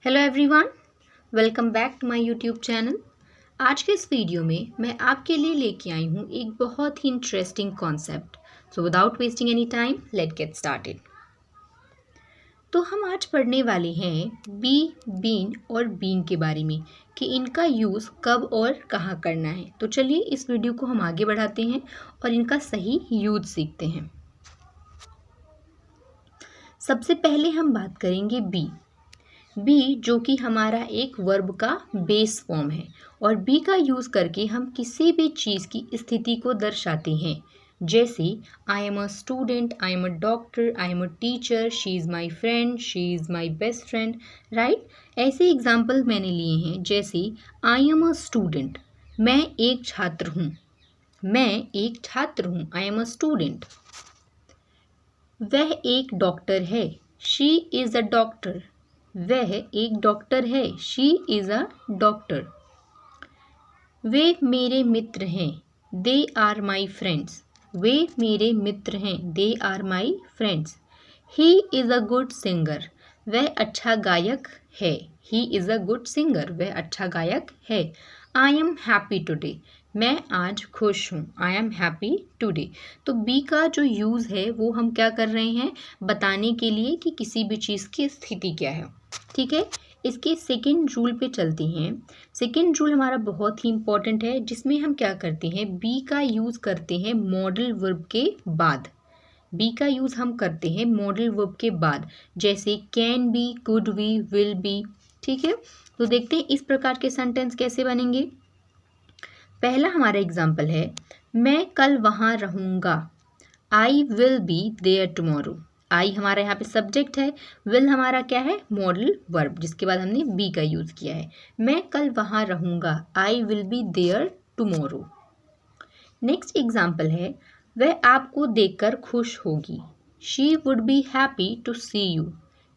Hello everyone, welcome back to my YouTube channel. आज के इस वीडियो में मैं आपके लिए लेके आई हूँ एक बहुत ही interesting concept. So without wasting any time let get started. तो हम आज पढ़ने वाले हैं बी, बीन और बीन के बारे में कि इनका यूज़ कब और कहाँ करना है। तो चलिए इस वीडियो को हम आगे बढ़ाते हैं और इनका सही यूज सीखते हैं। सबसे पहले हम बात करेंगे बी जो कि हमारा एक वर्ब का बेस फॉर्म है और बी का यूज़ करके हम किसी भी चीज़ की स्थिति को दर्शाते हैं। जैसे I am a student, I am a doctor, I am a teacher, she is my friend, she is my best friend, right. ऐसे एग्जाम्पल मैंने लिए हैं। जैसे आई एम अ स्टूडेंट, मैं एक छात्र हूँ, मैं एक छात्र हूँ, आई एम अ स्टूडेंट। वह एक डॉक्टर है, शी इज़ अ डॉक्टर, वह एक डॉक्टर है, शी इज़ अ डॉक्टर। वे मेरे मित्र हैं, दे आर माई फ्रेंड्स, वे मेरे मित्र हैं, they are my friends. He is a good singer, वह अच्छा गायक है, he is a good singer, वह अच्छा गायक है। आई एम हैप्पी टुडे, मैं आज खुश हूँ, आई एम हैप्पी टुडे। तो बी का जो यूज़ है वो हम क्या कर रहे हैं, बताने के लिए कि किसी भी चीज़ की स्थिति क्या है। ठीक है, इसके सेकेंड रूल पे चलते हैं। सेकेंड रूल हमारा बहुत ही इंपॉर्टेंट है, जिसमें हम क्या करते हैं, बी का यूज़ करते हैं मॉडल वर्ब के बाद। बी का यूज़ हम करते हैं मॉडल वर्ब के बाद, जैसे can be, could be, will be. ठीक है, तो देखते हैं इस प्रकार के सेंटेंस कैसे बनेंगे। पहला हमारा एग्जाम्पल है, मैं कल वहाँ रहूँगा, I will be there tomorrow. आई हमारा यहाँ पे सब्जेक्ट है, विल हमारा क्या है, मॉडल वर्ब, जिसके बाद हमने बी का यूज़ किया है। मैं कल वहाँ रहूँगा, I will be there tomorrow. Next example है, वह आपको देखकर खुश होगी, she would be happy to see you.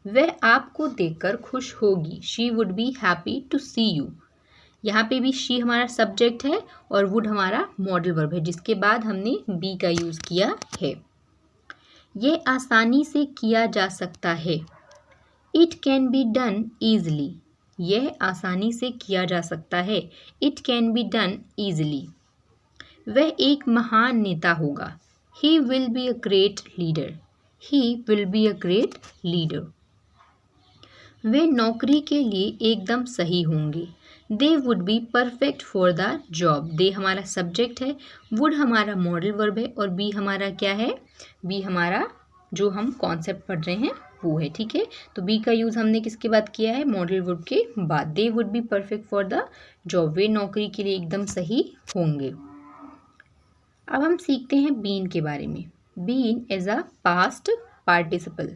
वह आपको देखकर खुश होगी, she would be happy to see you. यहाँ पे भी शी हमारा सब्जेक्ट है और वुड हमारा मॉडल वर्ब है, जिसके बाद हमने बी का यूज़ किया है। यह आसानी से किया जा सकता है, it can be done easily. यह आसानी से किया जा सकता है, it can be done easily. वह एक महान नेता होगा, he will be a great leader, he will be a great leader. वे नौकरी के लिए एकदम सही होंगे, they would be perfect for the job. They हमारा सब्जेक्ट है, वुड हमारा मॉडल वर्ब है और बी हमारा क्या है, बी हमारा जो हम कॉन्सेप्ट पढ़ रहे हैं वो है। ठीक है, तो बी का यूज़ हमने किसके बाद किया है, मॉडल वर्ब के बाद। They would be perfect for the job, वे नौकरी के लिए एकदम सही होंगे। अब हम सीखते हैं बीन के बारे में। Been as a past participle.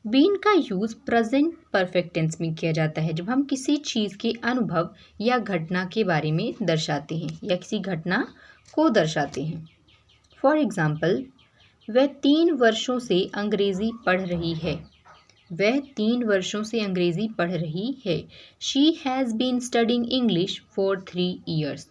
Been का यूज़ प्रेजेंट परफेक्ट टेंस में किया जाता है जब हम किसी चीज़ के अनुभव या घटना के बारे में दर्शाते हैं या किसी घटना को दर्शाते हैं। फॉर एग्ज़ाम्पल, वह 3 वर्षों से अंग्रेज़ी पढ़ रही है, वह 3 वर्षों से अंग्रेज़ी पढ़ रही है। She has been studying English for 3 years,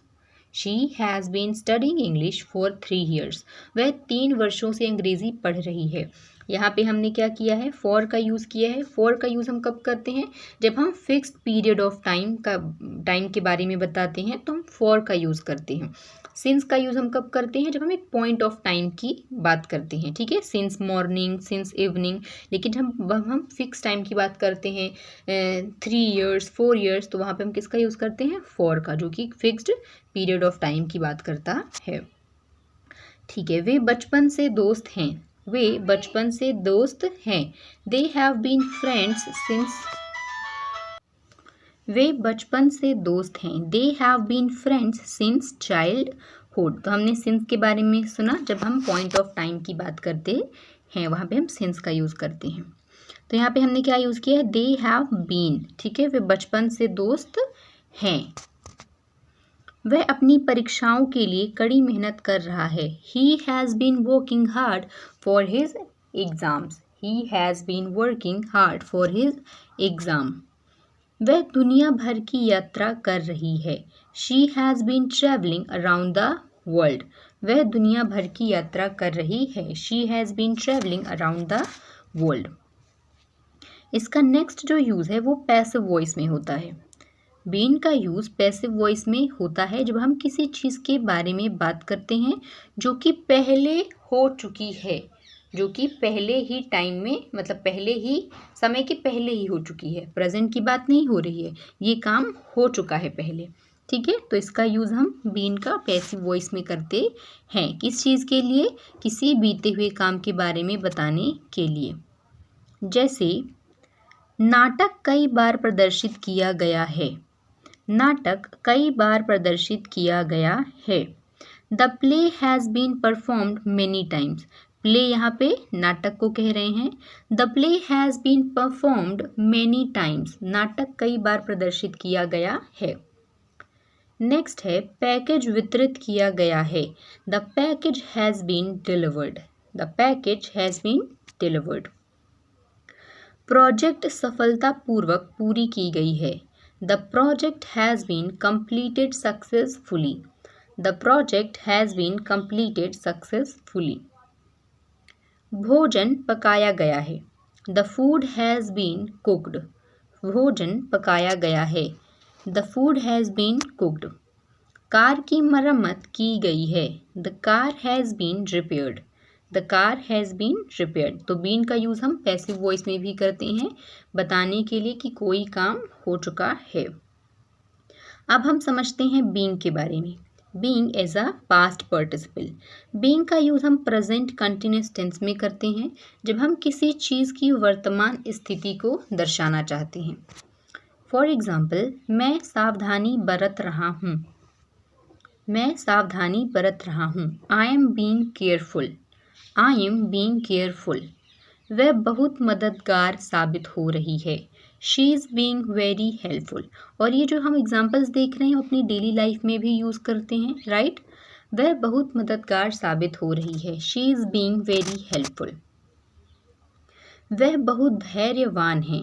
she has been studying English for 3 years. वह 3 वर्षों से अंग्रेज़ी पढ़ रही है। यहाँ पे हमने क्या किया है, फॉर का यूज़ किया है। फॉर का यूज़ हम कब करते हैं, जब हम फिक्स्ड पीरियड ऑफ टाइम के बारे में बताते हैं तो हम फॉर का यूज़ करते हैं। सिंस का यूज़ हम कब करते हैं, जब हम एक पॉइंट ऑफ टाइम की बात करते हैं। ठीक है, सिंस मॉर्निंग, सिंस इवनिंग। लेकिन हम फिक्स टाइम की बात करते हैं, 3 ईयर्स, 4 ईयर्स, तो वहाँ पे हम किसका यूज़ करते हैं, फॉर का, जो कि फिक्स्ड पीरियड ऑफ टाइम की बात करता है। ठीक है, वे बचपन से दोस्त हैं, वे बचपन से दोस्त हैं। They have been friends since, वे बचपन से दोस्त हैं, they have been friends since childhood. तो हमने सिंस के बारे में सुना, जब हम पॉइंट ऑफ टाइम की बात करते हैं वहाँ पे हम सिंस का यूज़ करते हैं। तो यहाँ पे हमने क्या यूज़ किया है, दे हैव बीन। ठीक है, वे बचपन से दोस्त हैं। वह अपनी परीक्षाओं के लिए कड़ी मेहनत कर रहा है, he has been working hard for his exams, he has been working hard for his exam. वह दुनिया भर की यात्रा कर रही है, she has been travelling around the world. वह दुनिया भर की यात्रा कर रही है, she has been travelling around the world. इसका नेक्स्ट जो यूज़ है वो पैसिव वॉइस में होता है। बीन का यूज़ पैसिव वॉइस में होता है जब हम किसी चीज़ के बारे में बात करते हैं जो कि पहले हो चुकी है, जो कि पहले ही टाइम में, मतलब पहले ही समय के पहले ही हो चुकी है, प्रेजेंट की बात नहीं हो रही है, ये काम हो चुका है पहले। ठीक है, तो इसका यूज़ हम बीन का पैसिव वॉइस में करते हैं। किस चीज़ के लिए? किसी बीते हुए काम के बारे में बताने के लिए। जैसे नाटक कई बार प्रदर्शित किया गया है। नाटक कई बार प्रदर्शित किया गया है। The play has been performed many times. Play यहाँ पे नाटक को कह रहे हैं। The play has been performed many times. नाटक कई बार प्रदर्शित किया गया है। नेक्स्ट है पैकेज वितरित किया गया है। The package has been delivered. The package has been delivered. Project सफलतापूर्वक पूरी की गई है। The project has been completed successfully. The project has been completed successfully. भोजन पकाया गया है। The food has been cooked. भोजन पकाया गया है। The food has been cooked. Car की मरम्मत की गई है। The car has been repaired. The car has been repaired. तो बीन का यूज़ हम पैसिव वॉइस में भी करते हैं बताने के लिए कि कोई काम हो चुका है। अब हम समझते हैं बीइंग के बारे में। Being as a past participle. Being का यूज़ हम प्रेजेंट कंटिन्यूस टेंस में करते हैं जब हम किसी चीज़ की वर्तमान स्थिति को दर्शाना चाहते हैं। फॉर एग्जाम्पल, मैं सावधानी बरत रहा हूँ। मैं सावधानी बरत रहा हूँ। I am being careful. I am being careful. वह बहुत मददगार साबित हो रही है। She is being very helpful. और ये जो हम एग्जाम्पल्स देख रहे हैं अपनी डेली लाइफ में भी यूज़ करते हैं, राइट। वह बहुत मददगार साबित हो रही है। She is being very helpful. वह बहुत धैर्यवान है।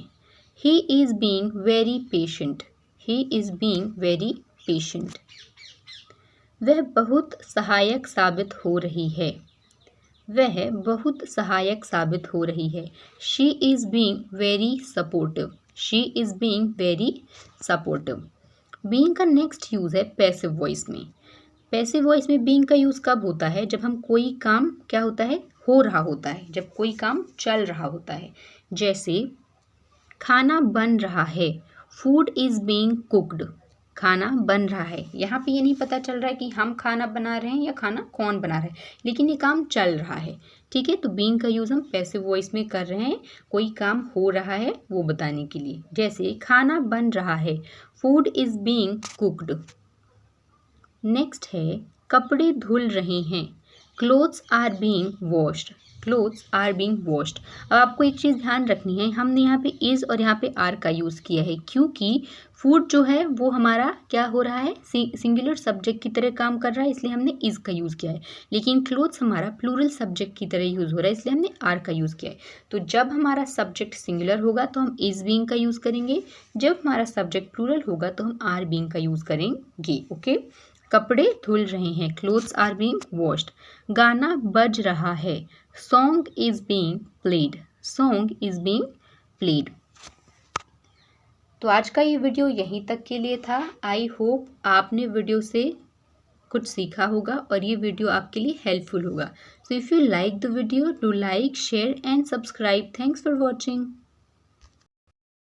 He is being very patient. He is being very patient. वह बहुत सहायक साबित हो रही है। वह बहुत सहायक साबित हो रही है। She is being very supportive. She is being very supportive. Being का नेक्स्ट यूज़ है पैसिव वॉइस में। पैसिव वॉइस में बीइंग का यूज़ कब होता है? जब हम कोई काम क्या होता है, हो रहा होता है, जब कोई काम चल रहा होता है। जैसे खाना बन रहा है। Food is being cooked. खाना बन रहा है। यहाँ पे ये नहीं पता चल रहा है कि हम खाना बना रहे हैं या खाना कौन बना रहा है, लेकिन ये काम चल रहा है। ठीक है, तो बीइंग का यूज़ हम पैसिव वॉइस में कर रहे हैं कोई काम हो रहा है वो बताने के लिए। जैसे खाना बन रहा है। Food is being cooked. Next है कपड़े धुल रहे हैं। Clothes are being washed. Clothes are being washed. अब आपको एक चीज़ ध्यान रखनी है, हमने यहाँ पे इज़ और यहाँ पे आर का यूज़ किया है क्योंकि फूड जो है वो हमारा क्या हो रहा है, सिंगुलर सब्जेक्ट की तरह काम कर रहा है, इसलिए हमने इज़ का यूज़ किया है। लेकिन क्लोथ्स हमारा प्लूरल सब्जेक्ट की तरह यूज़ हो रहा है, इसलिए हमने आर का यूज़ किया है। तो जब हमारा सब्जेक्ट सिंगुलर होगा तो हम इज़ बीइंग का यूज़ करेंगे, जब हमारा सब्जेक्ट प्लूरल होगा तो हम आर बीइंग का यूज़ करेंगे। ओके, कपड़े धुल रहे हैं। Clothes are being washed. गाना बज रहा है। Song is being played. Song is being played. तो आज का ये वीडियो यहीं तक के लिए था। आई होप आपने वीडियो से कुछ सीखा होगा और ये वीडियो आपके लिए हेल्पफुल होगा। So if you like the video, do like, share and subscribe. Thanks for watching.